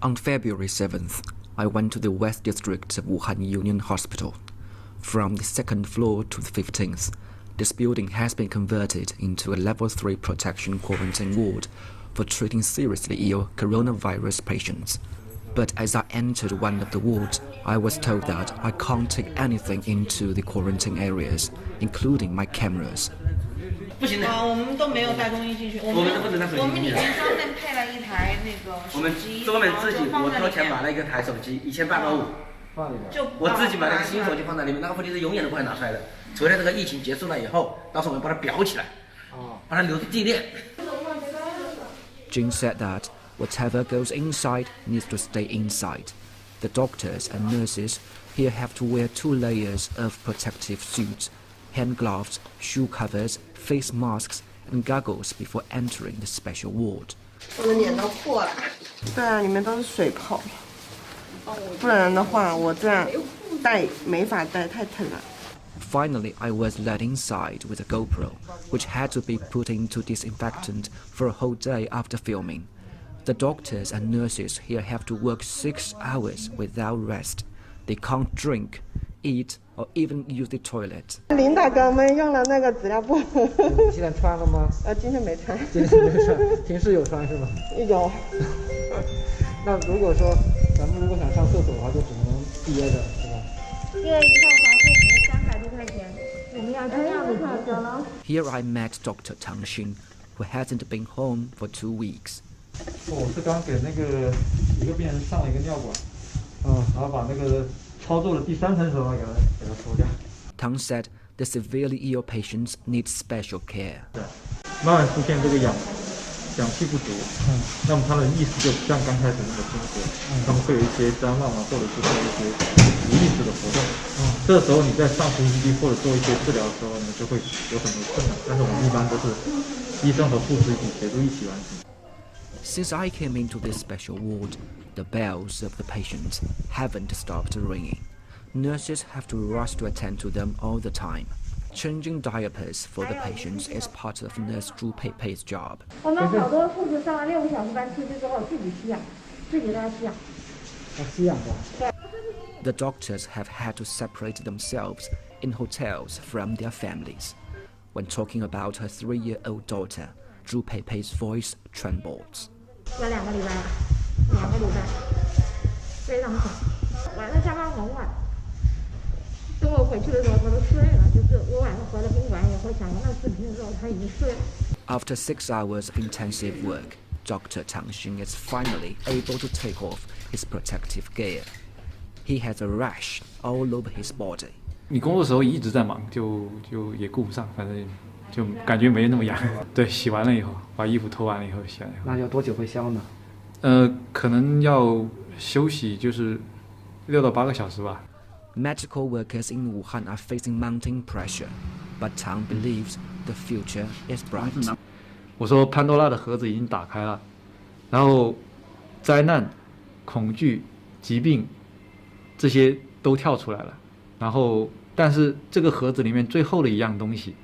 On February 7th, I went to the West District of Wuhan Union Hospital. From the second floor to the 15th, this building has been converted into a Level 3 protection quarantine ward for treating seriously ill coronavirus patients. But as I entered one of the wards, I was told that I can't take anything into the quarantine areas, including my cameras. 不行的，我们都没有带东西进去。我们都不能带手机进去。我们里面专门配了一台那个手机，我们自己我掏钱买了一个台手机，1850。我自己买了个新手机放在里面，那个手机是永远都不会拿出来的。除了这个疫情结束了以后，到时候我们把它裱起来，把它留作纪念。Jin said that whatever goes inside needs to stay inside. The doctors and nurses here have to wear 2 layers of protective suits, hand gloves, shoe covers, face masks, and goggles before entering the special ward. 我的脸都破了。对啊，里面都是水泡，不然的话我这样戴没法戴，太疼了。Finally, I was let inside with a GoPro, which had to be put into disinfectant for a whole day after filming. The doctors and nurses here have to work 6 hours without rest. They can't drink, eat, or even use the toilet. 林大哥们用了那个纸尿布。现在穿了吗？今天没穿。今天没穿，平时有穿是吗？有。那如果说咱们如果想上厕所的话，就只能憋着，是吧？这个一套防护服300多块钱，我们要这样子才行。Here I met Dr. Tang Xin, who hasn't been home for 2 weeks. 我是刚给那个一个病人上了一个尿管，然后把那个操作的第3层时候给它抽掉。Tang said the severely ill patients need special care. 慢慢出现这个氧气不足，那么他的意识就不像刚开始那么清楚，他们会有一些谵妄啊，或者是做一些无意识的活动。这时候你在上呼吸机或者做一些治疗的时候呢，就会有很多困难。但是我们一般都是医生和护士一起协助一起完成。Since I came into this special ward, the bells of the patients haven't stopped ringing. Nurses have to rush to attend to them all the time. Changing diapers for the patients is part of Nurse Zhu Peipei's job. 我们好多护士上了6个小时班出去之后自己吸氧，自己在吸氧。吸氧的。The doctors have had to separate themselves in hotels from their families. When talking about her 3-year-old daughter, Zhu Peipei's voice trembles. 要2个礼拜了，2个礼拜，非常狠。晚上下班很晚，等我回去的时候他都睡了，就是我晚上回了宾馆以后想看视频的时候他已经睡了。After 6 hours of intensive work, Dr. Tang Xin is finally able to take off his protective gear. He has a rash all over his body. 你工作的时候一直在忙，就也顾不上，反正就感觉没那么痒。对，洗完了以后，把衣服脱完了以后洗完以后。那要多久会消呢？可能要休息，就是6到8个小时吧。Medical workers in Wuhan are facing mounting pressure, but Tang believes the future is bright. 我说潘多拉的盒子已经打开了，然后灾难、恐惧、疾病这些都跳出来了，然后但是这个盒子里面最后的一样东西，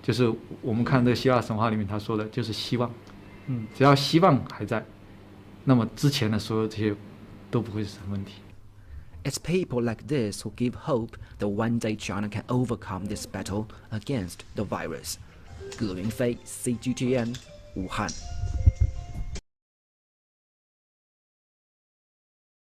就是我们看这个希腊神话里面他说的，就是希望。只要希望还在，那么之前的所有这些都不会是什么问题。It's people like this who give hope that one day China can overcome this battle against the virus. 葛云飞 CGTN 武汉